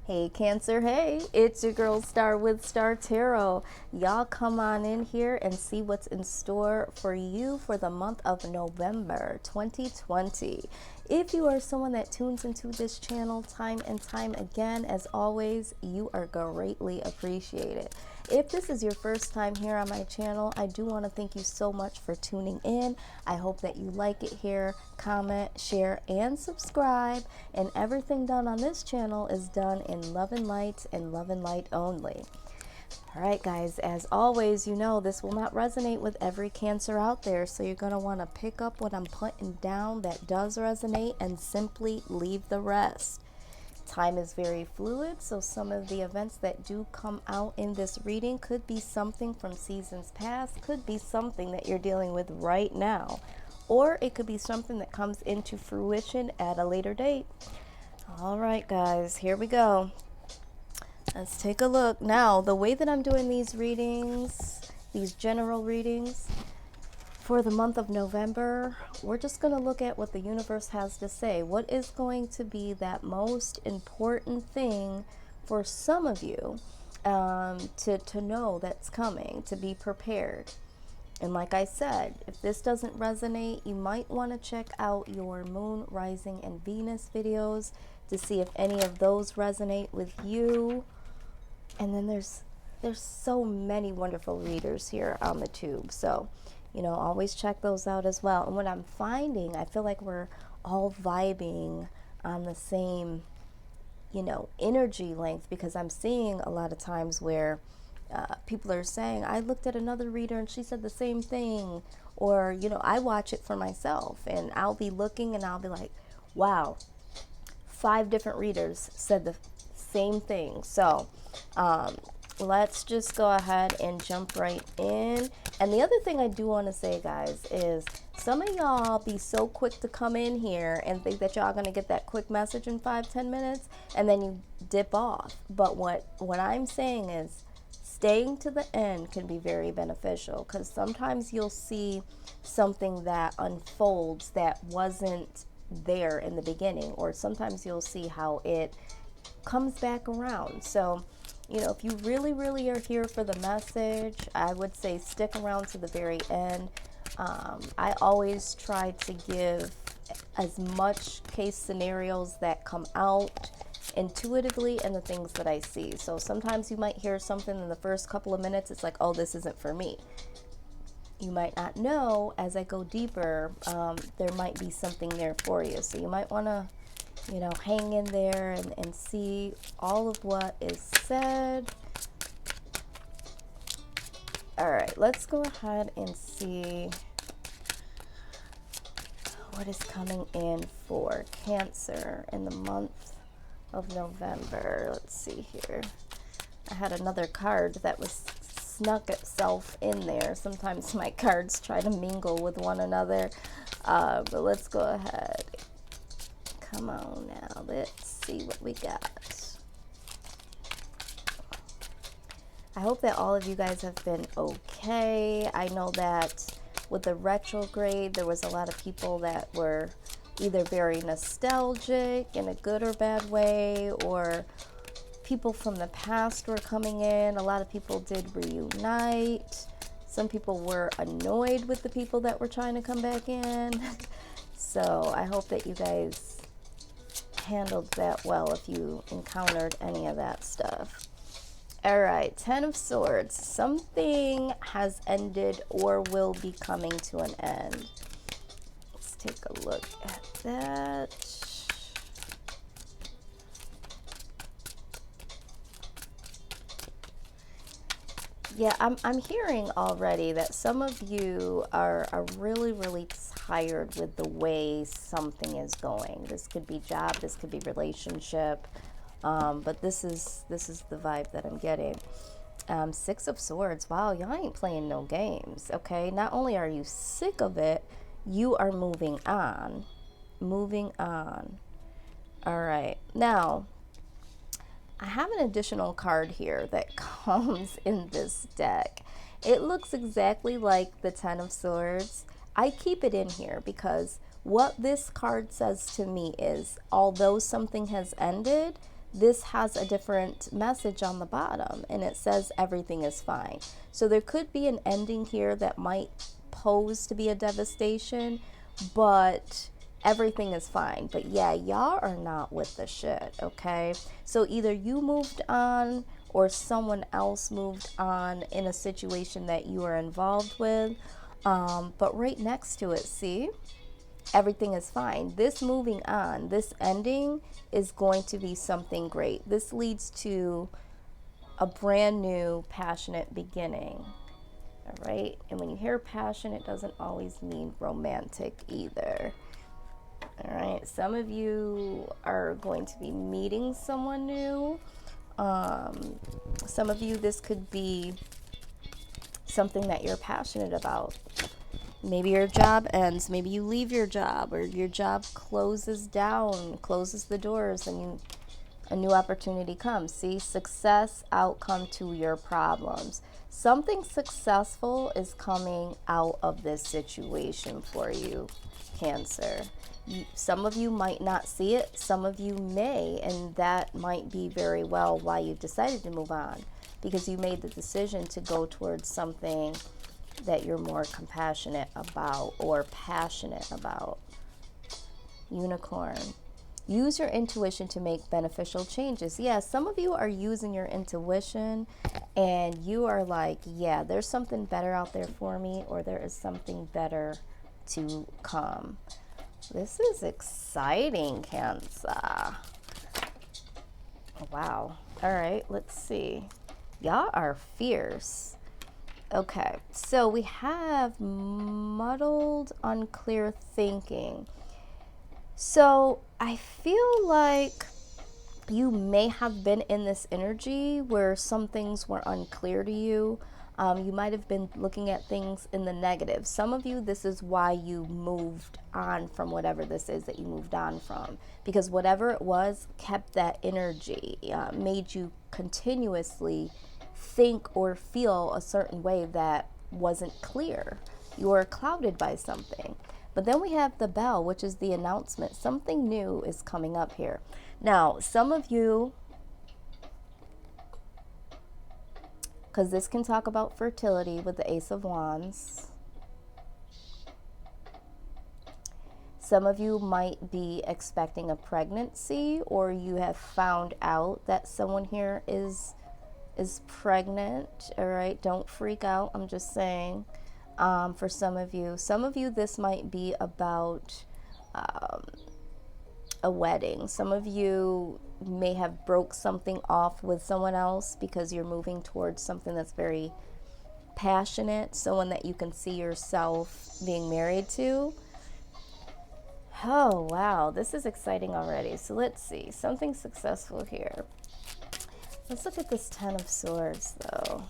Hey Cancer, hey, it's your girl Star with Star Tarot. Y'all come on in here and see what's in store for you for the month of November 2020. If you are someone that tunes into this channel time and time again, as always, you are greatly appreciated. If this is your first time here on my channel, I do want to thank you so much for tuning in. I hope that you like it here, comment, share, and subscribe. And everything done on this channel is done in love and light only. All right, guys, as always, you know this will not resonate with every Cancer out there, so you're going to want to pick up what I'm putting down that does resonate and simply leave the rest. Time is very fluid, so some of the events that do come out in this reading could be something from seasons past, could be something that you're dealing with right now, or it could be something that comes into fruition at a later date. All right, guys, here we go. Let's take a look. Now, the way that I'm doing these readings, these general readings, for the month of November, we're just going to look at what the universe has to say. What is going to be that most important thing for some of you to know that's coming, to be prepared. And like I said, if this doesn't resonate, you might want to check out your Moon, Rising, and Venus videos to see if any of those resonate with you. And then there's so many wonderful readers here on the tube. So, you know, always check those out as well. And what I'm finding, I feel like we're all vibing on the same, you know, energy length, because I'm seeing a lot of times where people are saying, I looked at another reader and she said the same thing. Or, you know, I watch it for myself and I'll be looking and I'll be like, wow, 5 different readers said the same thing. So, let's just go ahead and jump right in. And the other thing I do want to say, guys, is some of y'all be so quick to come in here and think that y'all going to get that quick message in 5-10 minutes and then you dip off. But what I'm saying is staying to the end can be very beneficial, because sometimes you'll see something that unfolds that wasn't there in the beginning, or sometimes you'll see how it comes back around. So, you know, if you really are here for the message, I would say stick around to the very end. I always try to give as much case scenarios that come out intuitively and the things that I see. So sometimes you might hear something in the first couple of minutes, it's like, oh, this isn't for me. You might not know, as I go deeper, there might be something there for you. So you might want to, you know, hang in there and see all of what is said. All right, let's go ahead and see what is coming in for Cancer in the month of November. Let's see here. I had another card that was snuck itself in there. Sometimes my cards try to mingle with one another, but let's go ahead. Come on now, let's see what we got. I hope that all of you guys have been okay. I know that with the retrograde, there was a lot of people that were either very nostalgic in a good or bad way, or people from the past were coming in. A lot of people did reunite. Some people were annoyed with the people that were trying to come back in. So I hope that you guys handled that well if you encountered any of that stuff. All right, 10 of Swords. Something has ended or will be coming to an end. Let's take a look at that. Yeah, I'm hearing already that some of you are really tired with the way something is going. This could be job, this could be relationship, but this is the vibe that I'm getting. 6 of Swords. Wow, y'all ain't playing no games, okay? Not only are you sick of it, you are moving on. Moving on. All right. Now, I have an additional card here that comes in this deck. It looks exactly like the 10 of Swords. I keep it in here because what this card says to me is, although something has ended, this has a different message on the bottom, and it says everything is fine. So there could be an ending here that might pose to be a devastation, but everything is fine. But yeah, y'all are not with the shit, okay? So either you moved on or someone else moved on in a situation that you are involved with. But right next to it, see? Everything is fine. This moving on, this ending is going to be something great. This leads to a brand new passionate beginning. All right. And when you hear passion, it doesn't always mean romantic either. All right. Some of you are going to be meeting someone new. Some of you, this could be something that you're passionate about. Maybe your job ends, maybe you leave your job, or your job closes down, closes the doors, and a new opportunity comes. See, success, outcome to your problems. Something successful is coming out of this situation for you, Cancer. Some of you might not see it, some of you may, and that might be very well why you've decided to move on, because you made the decision to go towards something that you're more compassionate about or passionate about. Unicorn. Use your intuition to make beneficial changes. Yeah, some of you are using your intuition and you are like, yeah, there's something better out there for me, or there is something better to come. This is exciting, Cancer. Wow. All right, let's see. Y'all are fierce. Okay, so we have muddled, unclear thinking. So I feel like you may have been in this energy where some things were unclear to you. You might have been looking at things in the negative. Some of you, this is why you moved on from whatever this is that you moved on from. Because whatever it was kept that energy, made you continuously think or feel a certain way that wasn't clear. You were clouded by something. But then we have the bell, which is the announcement. Something new is coming up here. Now, some of you, because this can talk about fertility with the Ace of Wands. Some of you might be expecting a pregnancy, or you have found out that someone here is pregnant. All right, don't freak out. I'm just saying, for some of you, this might be about a wedding. Some of you may have broke something off with someone else because you're moving towards something that's very passionate, someone that you can see yourself being married to. Oh, wow, this is exciting already. So let's see, something successful here. Let's look at this Ten of Swords, though.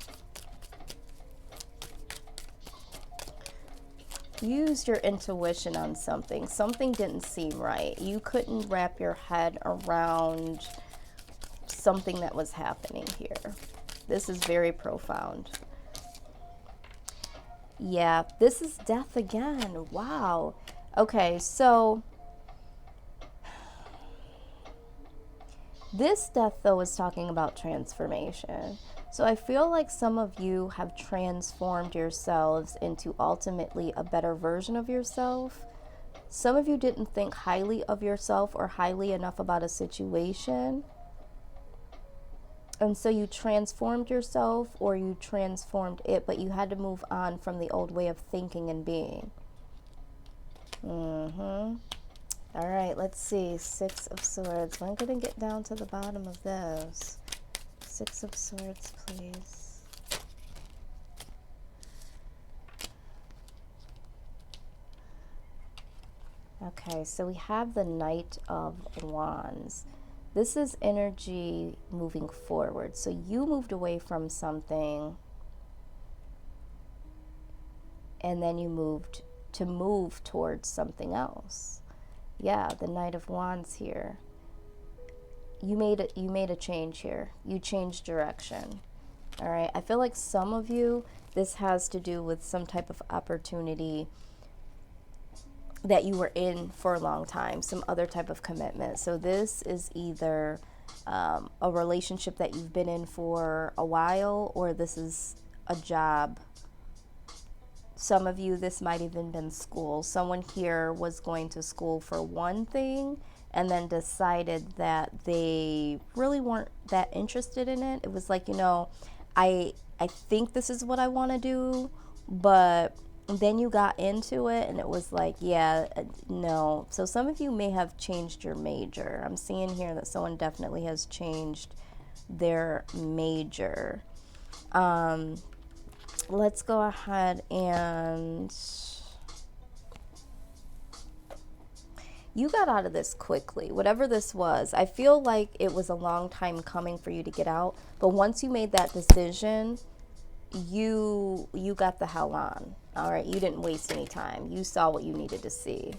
Use your intuition on something. Something didn't seem right. You couldn't wrap your head around something that was happening here. This is very profound. Yeah, this is death again. Wow. Okay, so this death, though, is talking about transformation. So I feel like some of you have transformed yourselves into ultimately a better version of yourself. Some of you didn't think highly of yourself or highly enough about a situation. And so you transformed yourself, or you transformed it, but you had to move on from the old way of thinking and being. All right, let's see. Six of Swords. I'm going to get down to the bottom of this. Six of Swords, please. Okay, so we have the Knight of Wands. This is energy moving forward. So you moved away from something, and then you moved to move towards something else. Yeah, the Knight of Wands here. You made a change here. You changed direction. All right. I feel like some of you, this has to do with some type of opportunity that you were in for a long time, some other type of commitment. So this is either a relationship that you've been in for a while, or this is a job. Some of you, this might even been school. Someone here was going to school for one thing and then decided that they really weren't that interested in it. It was like, I think this is what I want to do, but then you got into it and it was like, yeah, no. So some of you may have changed your major. I'm seeing here that someone definitely has changed their major. Let's go ahead and you got out of this quickly. Whatever this was, I feel like it was a long time coming for you to get out, but once you made that decision, you got the hell on. All right, you didn't waste any time. You saw what you needed to see.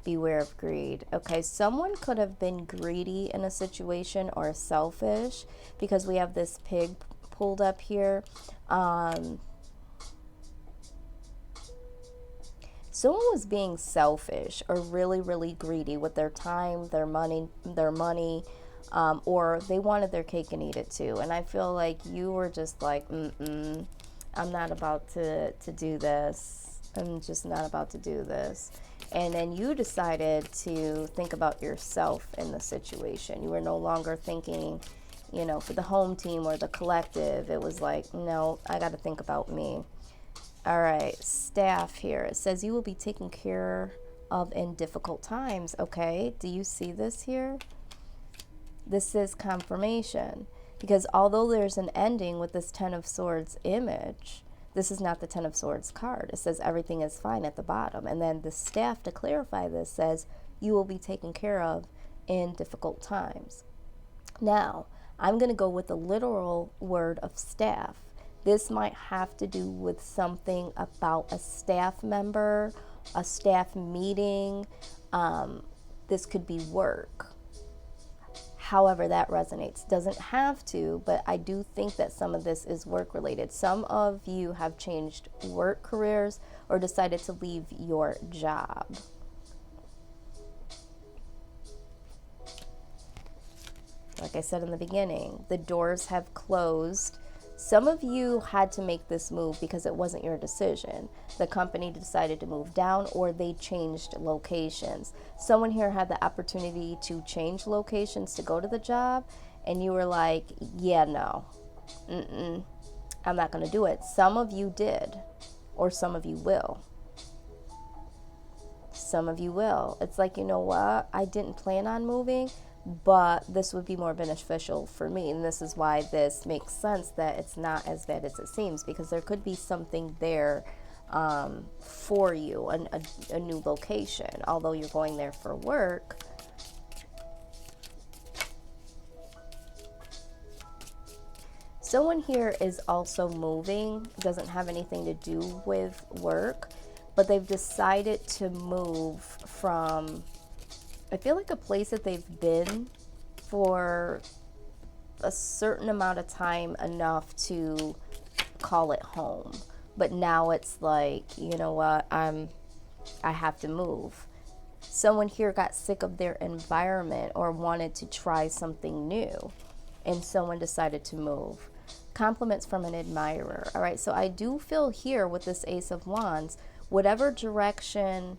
Beware of greed. Okay, someone could have been greedy in a situation or selfish, because we have this pig pulled up here. Someone was being selfish or really, really greedy with their time, their money, or they wanted their cake and eat it too. And I feel like you were just like, I'm not about to do this. I'm just not about to do this. And then you decided to think about yourself in the situation. You were no longer thinking, for the home team or the collective. It was like, no, I got to think about me. All right, staff here. It says you will be taken care of in difficult times. Okay, do you see this here? This is confirmation, because although there's an ending with this Ten of Swords image, this is not the Ten of Swords card. It says everything is fine at the bottom. And then the staff, to clarify this, says you will be taken care of in difficult times. Now, I'm going to go with the literal word of staff. This might have to do with something about a staff member, a staff meeting. This could be work. However that resonates. Doesn't have to, but I do think that some of this is work related. Some of you have changed work careers or decided to leave your job. Like I said in the beginning, the doors have closed. Some of you had to make this move because it wasn't your decision. The company decided to move down, or they changed locations. Someone here had the opportunity to change locations to go to the job, and you were like, yeah, no, I'm not going to do it. Some of you did, or some of you will. Some of you will. It's like, you know what? I didn't plan on moving, but this would be more beneficial for me. And this is why this makes sense that it's not as bad as it seems, because there could be something there for you, a new location. Although you're going there for work, someone here is also moving. It doesn't have anything to do with work, but they've decided to move from, I feel like, a place that they've been for a certain amount of time, enough to call it home. But now it's like, you know what, I have to move. Someone here got sick of their environment or wanted to try something new, and someone decided to move. Compliments from an admirer. All right, so I do feel here with this Ace of Wands, whatever direction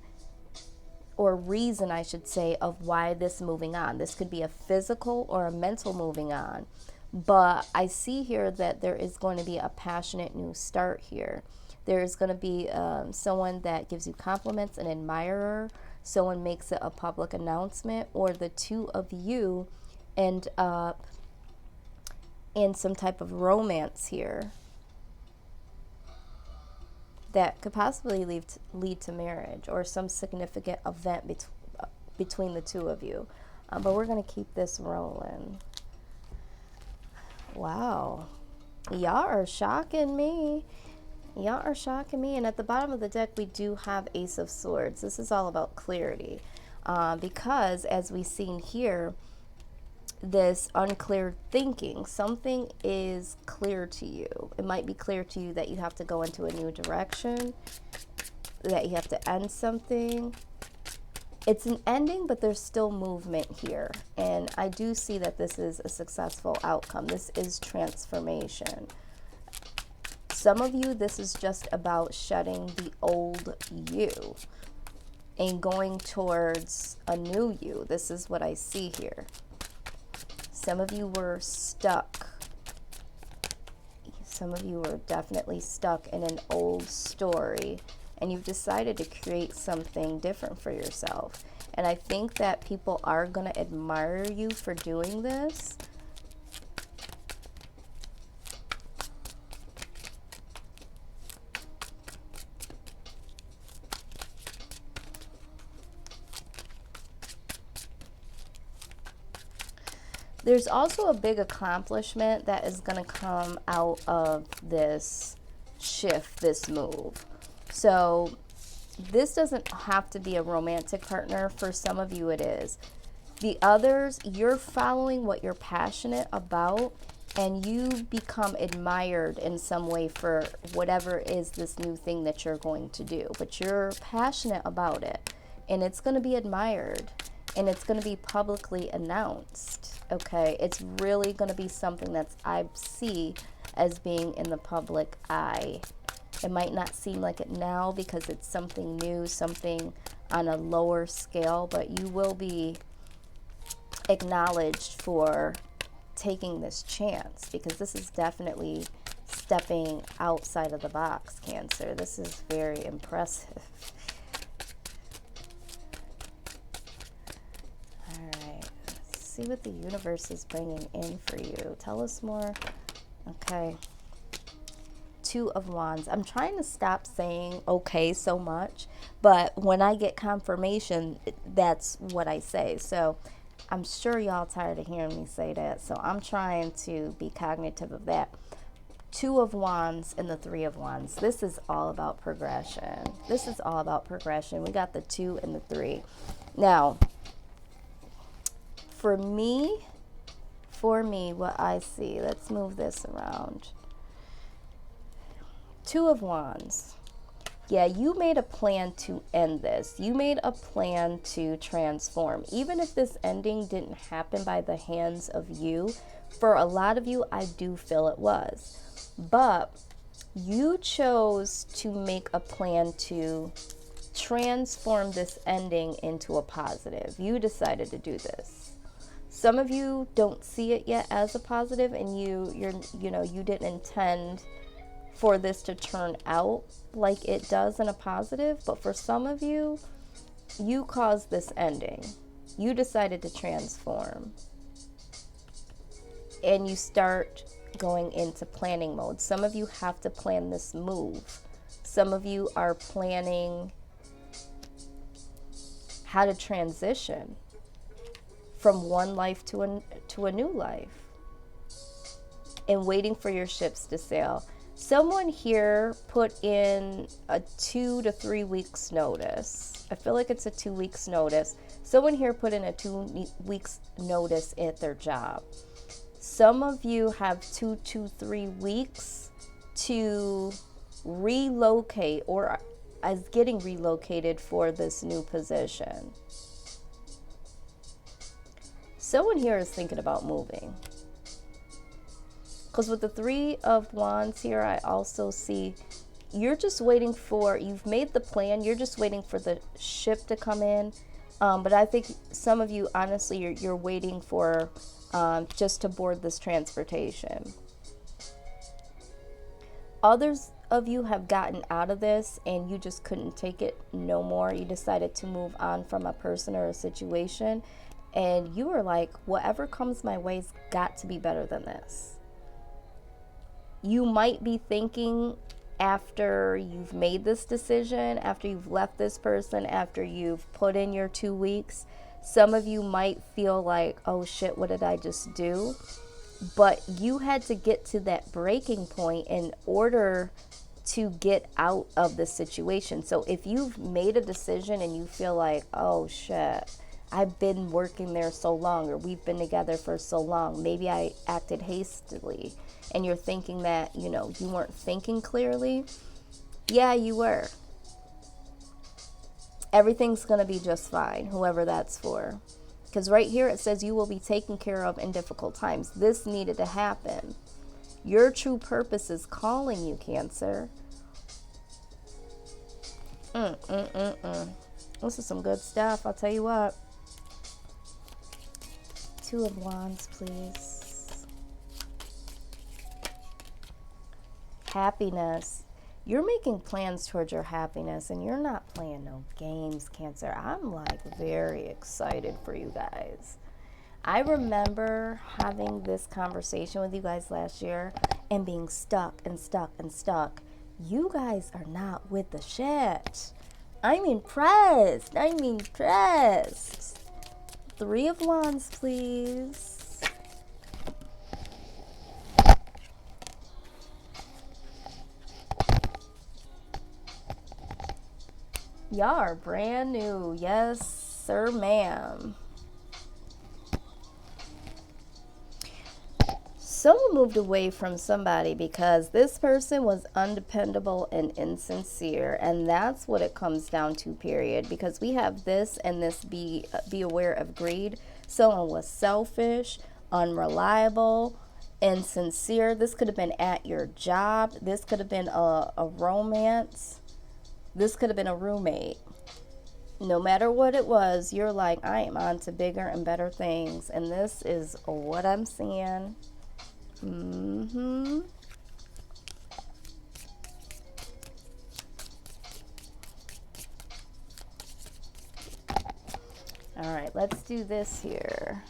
or reason, I should say, of why this moving on. This could be a physical or a mental moving on. But I see here that there is going to be a passionate new start here. There is going to be someone that gives you compliments, an admirer. Someone makes it a public announcement, or the two of you end up in some type of romance here that could possibly lead to marriage or some significant event between the two of you. But we're going to keep this rolling. Wow. Y'all are shocking me. Y'all are shocking me. And at the bottom of the deck, we do have Ace of Swords. This is all about clarity. Because, as we've seen here, this unclear thinking, something is clear to you. It might be clear to you that you have to go into a new direction, that you have to end something. It's an ending, but there's still movement here. And I do see that this is a successful outcome. This is transformation. Some of you, this is just about shedding the old you and going towards a new you. This is what I see here. Some of you were stuck. Some of you were definitely stuck in an old story, and you've decided to create something different for yourself. And I think that people are going to admire you for doing this. There's also a big accomplishment that is going to come out of this shift, this move. So this doesn't have to be a romantic partner. For some of you, it is. The others, you're following what you're passionate about, and you become admired in some way for whatever is this new thing that you're going to do. But you're passionate about it, and it's going to be admired, and it's going to be publicly announced. Okay, it's really going to be something that's I see as being in the public eye. It might not seem like it now because it's something new, something on a lower scale, but you will be acknowledged for taking this chance, because this is definitely stepping outside of the box, Cancer. This is very impressive. See what the universe is bringing in for you. Tell us more. Okay. Two of Wands. I'm trying to stop saying okay so much, but when I get confirmation, that's what I say. So I'm sure y'all tired of hearing me say that. So I'm trying to be cognitive of that. Two of Wands and the Three of Wands. This is all about progression. This is all about progression. We got the 2 and the 3. Now, for me, what I see, let's move this around. Two of Wands. Yeah, you made a plan to end this. You made a plan to transform. Even if this ending didn't happen by the hands of you, for a lot of you, I do feel it was. But you chose to make a plan to transform this ending into a positive. You decided to do this. Some of you don't see it yet as a positive, and you didn't intend for this to turn out like it does in a positive. But for some of you, you caused this ending. You decided to transform, and you start going into planning mode. Some of you have to plan this move. Some of you are planning how to transition from one life to a new life, and waiting for your ships to sail. Someone here put in a 2 to 3 weeks notice. I feel like it's a 2 weeks notice. Someone here put in a 2 weeks notice at their job. Some of you have 2 to 3 weeks to relocate, or as getting relocated for this new position. Someone here is thinking about moving. Because with the 3 of Wands here, I also see you're just waiting for, you've made the plan, you're just waiting for the ship to come in. But I think some of you, honestly, you're waiting for just to board this transportation. Others of you have gotten out of this and you just couldn't take it no more. You decided to move on from a person or a situation. And you were like, whatever comes my way's got to be better than this. You might be thinking, after you've made this decision, after you've left this person, after you've put in your 2 weeks, some of you might feel like, oh shit, what did I just do? But you had to get to that breaking point in order to get out of the situation. So if you've made a decision and you feel like, oh shit, I've been working there so long, or we've been together for so long, maybe I acted hastily, and you're thinking that, you weren't thinking clearly. Yeah, you were. Everything's going to be just fine, whoever that's for. Because right here it says you will be taken care of in difficult times. This needed to happen. Your true purpose is calling you, Cancer. This is some good stuff, I'll tell you what. Two of Wands, please. Happiness. You're making plans towards your happiness, and you're not playing no games, Cancer. I'm like very excited for you guys. I remember having this conversation with you guys last year and being stuck and stuck and stuck. You guys are not with the shit. I'm impressed. I'm impressed. Three of Wands, please. Y'all are brand new. Yes, sir, ma'am. Someone moved away from somebody because this person was undependable and insincere, and that's what it comes down to, period. Because we have this and this, be aware of greed. Someone was selfish, unreliable, insincere. This could have been at your job. This could have been a romance. This could have been a roommate. No matter what it was, you're like, I am on to bigger and better things, and this is what I'm seeing. All right, let's do this here.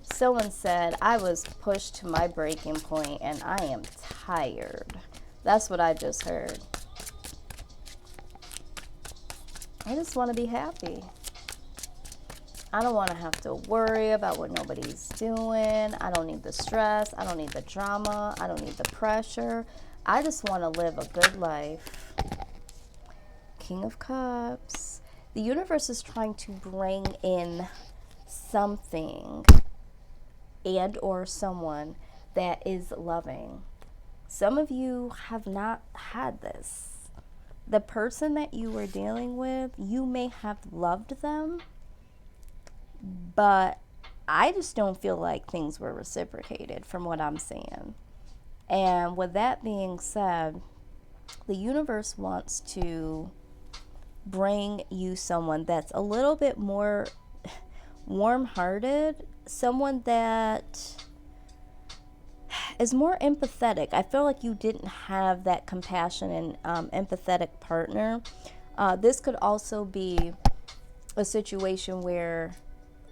Someone said, I was pushed to my breaking point and I am tired. That's what I just heard. I just want to be happy. I don't want to have to worry about what nobody's doing. I don't need the stress. I don't need the drama. I don't need the pressure. I just want to live a good life. King of Cups. The universe is trying to bring in something and or someone that is loving. Some of you have not had this. The person that you were dealing with, you may have loved them, but I just don't feel like things were reciprocated from what I'm seeing. And with that being said, the universe wants to bring you someone that's a little bit more warm-hearted, someone that is more empathetic. I feel like you didn't have that compassion and empathetic partner. This could also be a situation where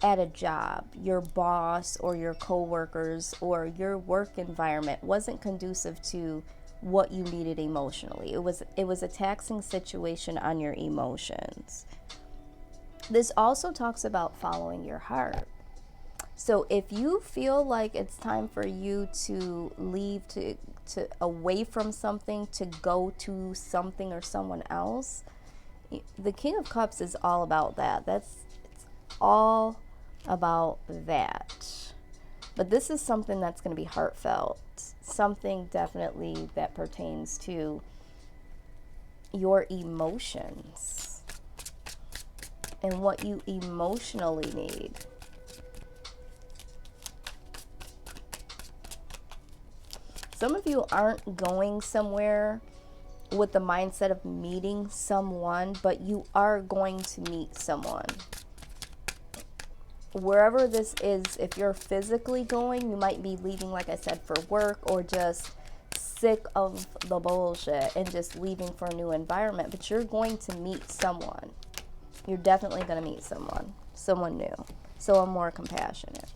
at a job, your boss or your coworkers or your work environment wasn't conducive to what you needed emotionally. It was a taxing situation on your emotions. This also talks about following your heart. So if you feel like it's time for you to leave to away from something to go to something or someone else, the King of Cups is all about that. It's all about that. But this is something that's going to be heartfelt. Something definitely that pertains to your emotions and what you emotionally need. Some of you aren't going somewhere with the mindset of meeting someone, but you are going to meet someone. Wherever this is, if you're physically going, you might be leaving, like I said, for work or just sick of the bullshit and just leaving for a new environment. But you're going to meet someone. You're definitely going to meet someone new, someone more compassionate.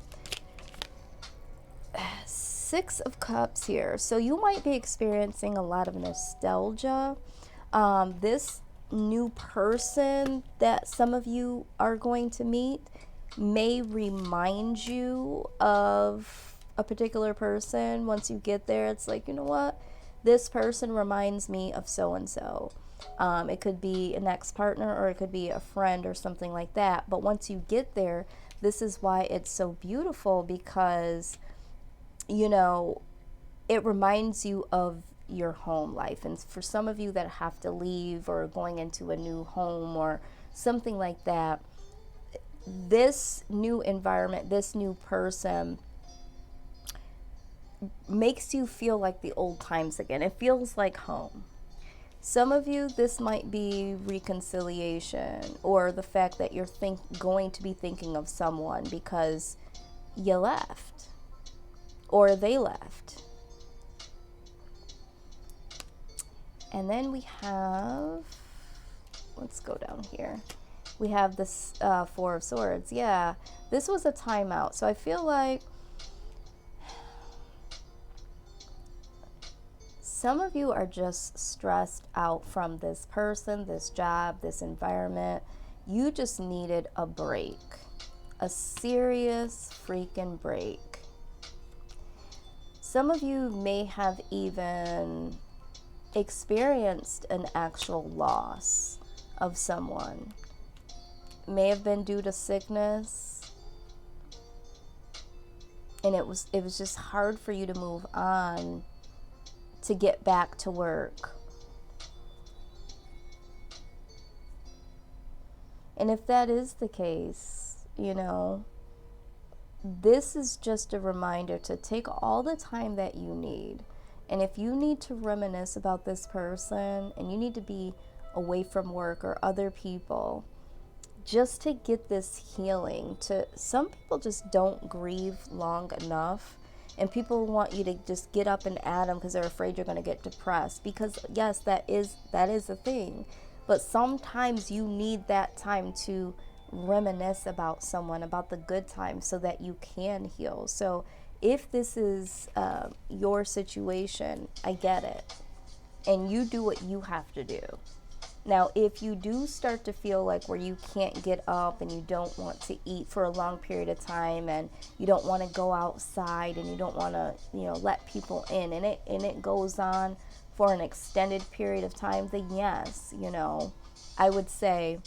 Six of Cups here. So you might be experiencing a lot of nostalgia. This new person that some of you are going to meet may remind you of a particular person. Once you get there, it's like, you know what? This person reminds me of so-and-so. It could be an ex-partner, or it could be a friend or something like that. But once you get there, this is why it's so beautiful, because, you know, it reminds you of your home life. And for some of you that have to leave or going into a new home or something like that, this new environment, this new person makes you feel like the old times again. It feels like home. Some of you, this might be reconciliation, or the fact that you're going to be thinking of someone because you left or they left. And then we have, let's go down here. We have this Four of Swords. Yeah, this was a timeout. So I feel like some of you are just stressed out from this person, this job, this environment. You just needed a break, a serious freaking break. Some of you may have even experienced an actual loss of someone. May have been due to sickness, and it was just hard for you to move on, to get back to work. And if that is the case, you know, this is just a reminder to take all the time that you need. And if you need to reminisce about this person, and you need to be away from work or other people, just to get this healing. Some people just don't grieve long enough, and people want you to just get up and at them because they're afraid you're going to get depressed. Because yes, that is a thing, but sometimes you need that time to reminisce about someone, about the good times, so that you can heal. So if this is your situation, I get it, and you do what you have to do. Now, if you do start to feel like where you can't get up, and you don't want to eat for a long period of time, and you don't want to go outside, and you don't want to, let people in, and it goes on for an extended period of time, then yes, I would say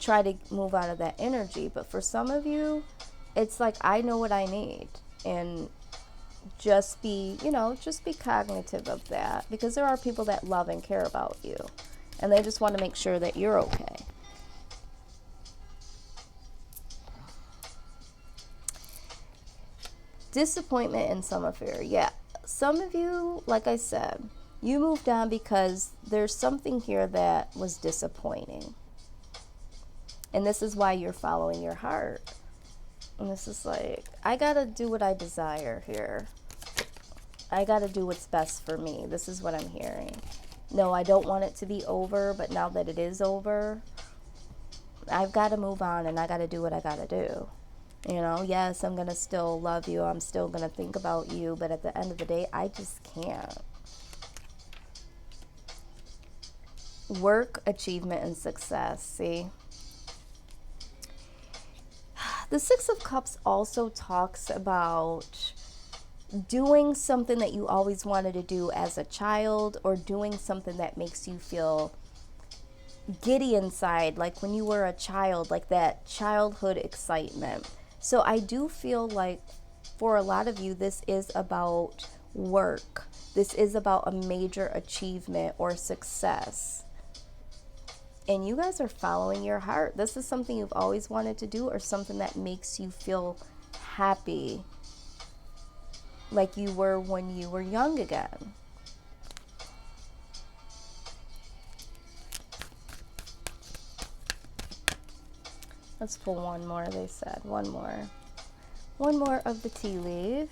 try to move out of that energy. But for some of you, it's like, I know what I need, and just be cognitive of that, because there are people that love and care about you, and they just want to make sure that you're okay. Disappointment in some affair. Yeah, some of you, like I said, you moved on because there's something here that was disappointing, and this is why you're following your heart. And this is like, I gotta do what I desire here. I gotta do what's best for me. This is what I'm hearing. No, I don't want it to be over, but now that it is over, I've got to move on, and I got to do what I got to do. Yes, I'm going to still love you. I'm still going to think about you, but at the end of the day, I just can't. Work, achievement, and success. See? The Six of Cups also talks about doing something that you always wanted to do as a child, or doing something that makes you feel giddy inside, like when you were a child, like that childhood excitement. So I do feel like for a lot of you, this is about work. This is about a major achievement or success. And you guys are following your heart. This is something you've always wanted to do, or something that makes you feel happy, like you were when you were young again. Let's pull one more, they said. One more. One more of the tea leaf.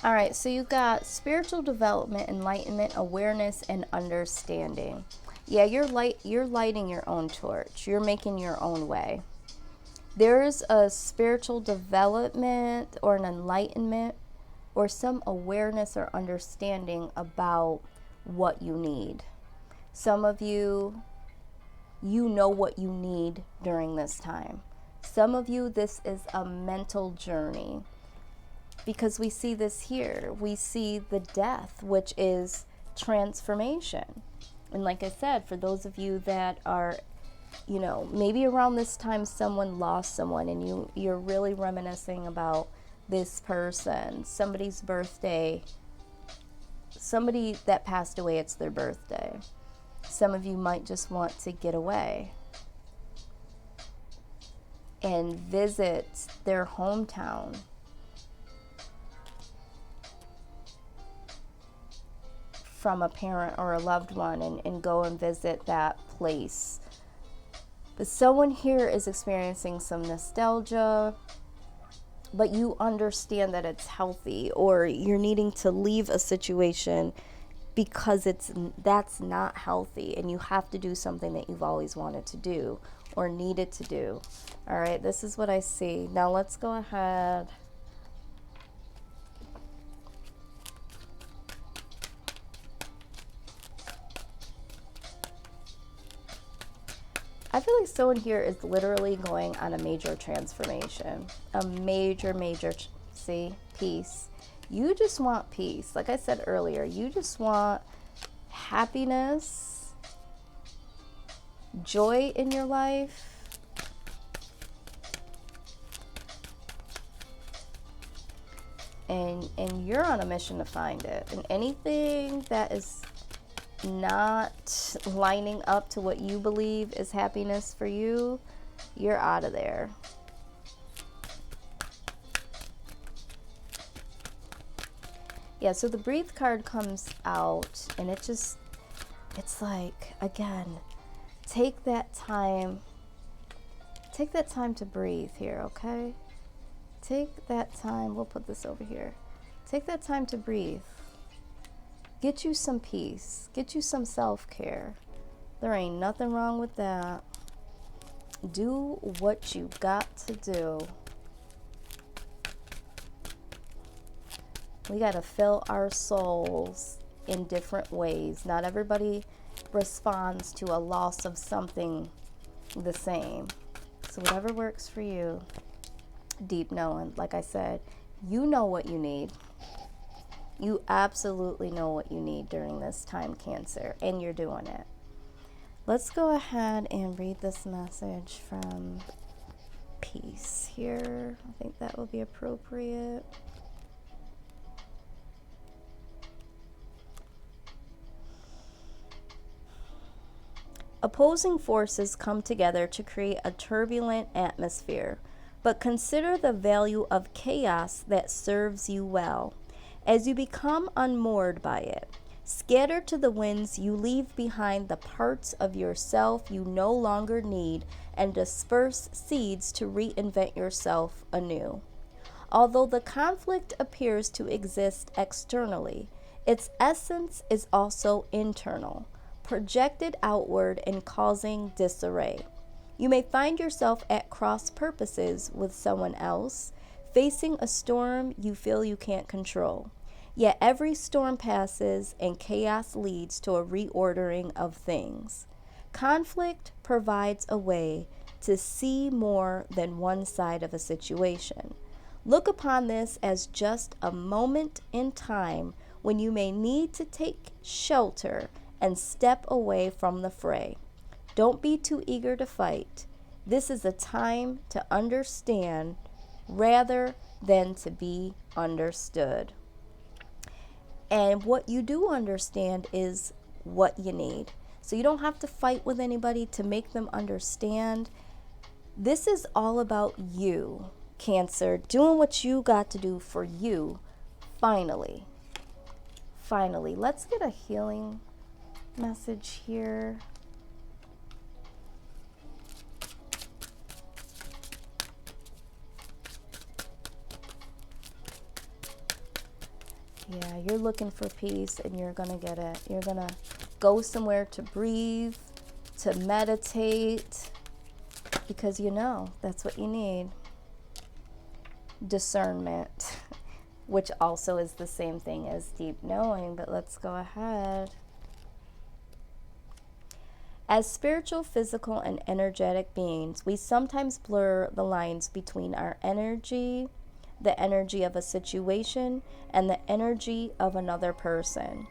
All right, so you got spiritual development, enlightenment, awareness, and understanding. Yeah, you're lighting your own torch. You're making your own way. There's a spiritual development or an enlightenment or some awareness or understanding about what you need. Some of you, you know what you need during this time. Some of you, this is a mental journey, because we see this here. We see the death, which is transformation. And like I said, for those of you that are, you know, maybe around this time someone lost someone and you're really reminiscing about this person, somebody's birthday, somebody that passed away, it's their birthday. Some of you might just want to get away and visit their hometown. From a parent or a loved one, and go and visit that place. But someone here is experiencing some nostalgia, but you understand that it's healthy, or you're needing to leave a situation because that's not healthy, and you have to do something that you've always wanted to do or needed to do. All right, this is what I see. Now let's go ahead. I feel like someone here is literally going on a major transformation, a major, see, peace. You just want peace. Like I said earlier, you just want happiness, joy in your life. And you're on a mission to find it. And anything that is not lining up to what you believe is happiness for you, you're out of there. Yeah, so the breathe card comes out, and it's like, again, take that time to breathe here, okay? Take that time. We'll put this over here. Take that time to breathe. Get you some peace. Get you some self-care. There ain't nothing wrong with that. Do what you got to do. We got to fill our souls in different ways. Not everybody responds to a loss of something the same. So whatever works for you. Deep knowing, like I said, you know what you need. You absolutely know what you need during this time, Cancer, and you're doing it. Let's go ahead and read this message from Peace here. I think that will be appropriate. Opposing forces come together to create a turbulent atmosphere, but consider the value of chaos that serves you well. As you become unmoored by it, scatter to the winds, you leave behind the parts of yourself you no longer need and disperse seeds to reinvent yourself anew. Although the conflict appears to exist externally, its essence is also internal, projected outward and causing disarray. You may find yourself at cross purposes with someone else, facing a storm you feel you can't control. Yet every storm passes and chaos leads to a reordering of things. Conflict provides a way to see more than one side of a situation. Look upon this as just a moment in time when you may need to take shelter and step away from the fray. Don't be too eager to fight. This is a time to understand rather than to be understood. And what you do understand is what you need. So you don't have to fight with anybody to make them understand. This is all about you, Cancer, doing what you got to do for you. Finally, let's get a healing message here. Yeah, you're looking for peace and you're going to get it. You're going to go somewhere to breathe, to meditate, because you know that's what you need. Discernment. which also is the same thing as deep knowing. But let's go ahead. As spiritual, physical, and energetic beings, we sometimes blur the lines between our energy, the energy of a situation, and the energy of another person.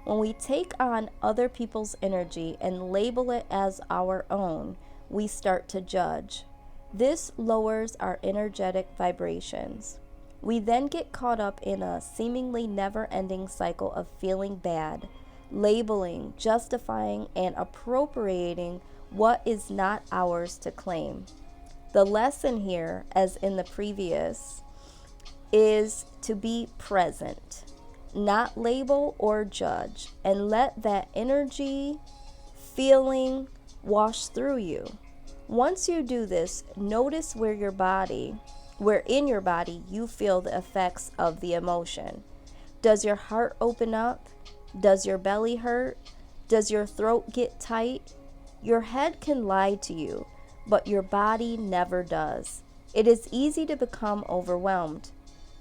When we take on other people's energy and label it as our own, we start to judge. This lowers our energetic vibrations. We then get caught up in a seemingly never-ending cycle of feeling bad, labeling, justifying, and appropriating what is not ours to claim. The lesson here, as in the previous, is to be present, not label or judge, and let that energy, feeling wash through you. Once you do this, notice where in your body you feel the effects of the emotion. Does your heart open up? Does your belly hurt? Does your throat get tight? Your head can lie to you, but your body never does. It is easy to become overwhelmed.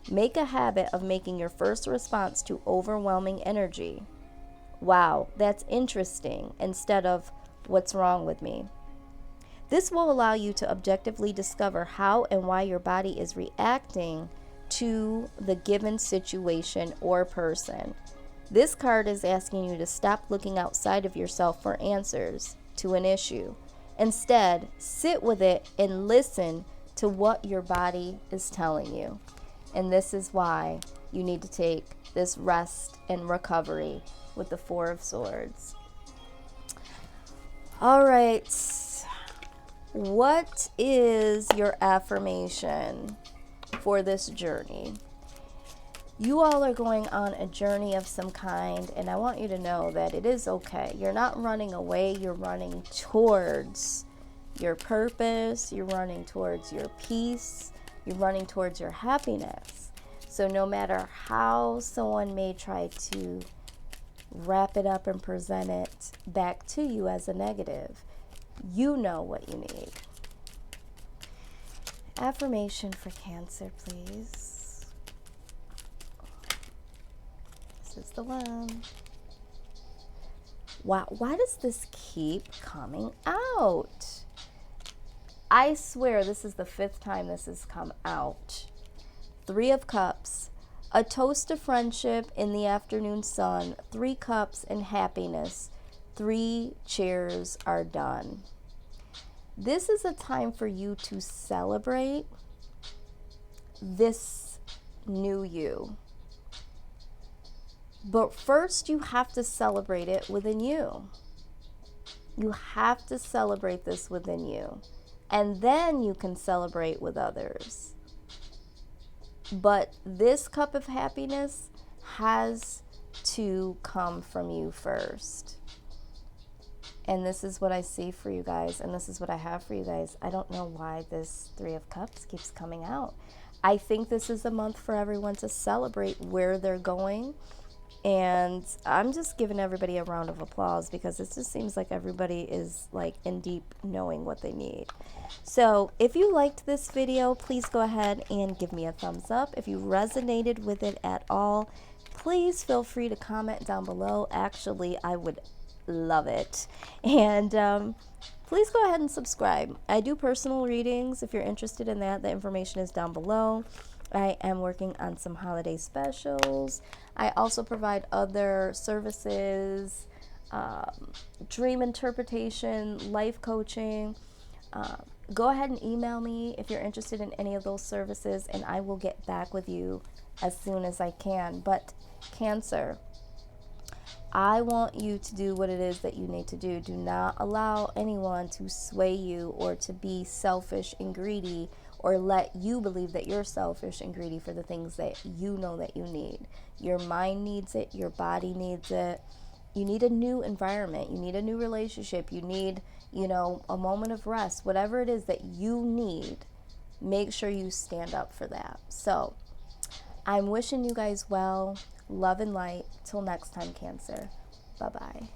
Make a habit of making your first response to overwhelming energy, "Wow, that's interesting," instead of "What's wrong with me?" This will allow you to objectively discover how and why your body is reacting to the given situation or person. This card is asking you to stop looking outside of yourself for answers to an issue. Instead, sit with it and listen to what your body is telling you. And this is why you need to take this rest and recovery with the Four of Swords. All right. What is your affirmation for this journey? You all are going on a journey of some kind, and I want you to know that it is okay. You're not running away, you're running towards your purpose, you're running towards your peace, you're running towards your happiness. So no matter how someone may try to wrap it up and present it back to you as a negative, you know what you need. Affirmation for Cancer, please. This is the one. Wow, why does this keep coming out? I swear this is the 5th time this has come out. 3 of Cups, a toast to friendship in the afternoon sun, 3 cups and happiness, 3 chairs are done. This is a time for you to celebrate this new you. But first, you have to celebrate it within you. You have to celebrate this within you. And then you can celebrate with others. But this cup of happiness has to come from you first. And this is what I see for you guys. And this is what I have for you guys. I don't know why this 3 of Cups keeps coming out. I think this is a month for everyone to celebrate where they're going. And I'm just giving everybody a round of applause because it just seems like everybody is like in deep knowing what they need. So if you liked this video, please go ahead and give me a thumbs up. If you resonated with it at all, please feel free to comment down below. Actually, I would love it. And please go ahead and subscribe. I do personal readings. If you're interested in that, the information is down below. I am working on some holiday specials. I also provide other services, dream interpretation, life coaching. Go ahead and email me if you're interested in any of those services, and I will get back with you as soon as I can. But Cancer, I want you to do what it is that you need to do. Do not allow anyone to sway you or to be selfish and greedy, or let you believe that you're selfish and greedy for the things that you know that you need. Your mind needs it. Your body needs it. You need a new environment. You need a new relationship. You need, a moment of rest. Whatever it is that you need, make sure you stand up for that. So I'm wishing you guys well. Love and light. Till next time, Cancer. Bye-bye.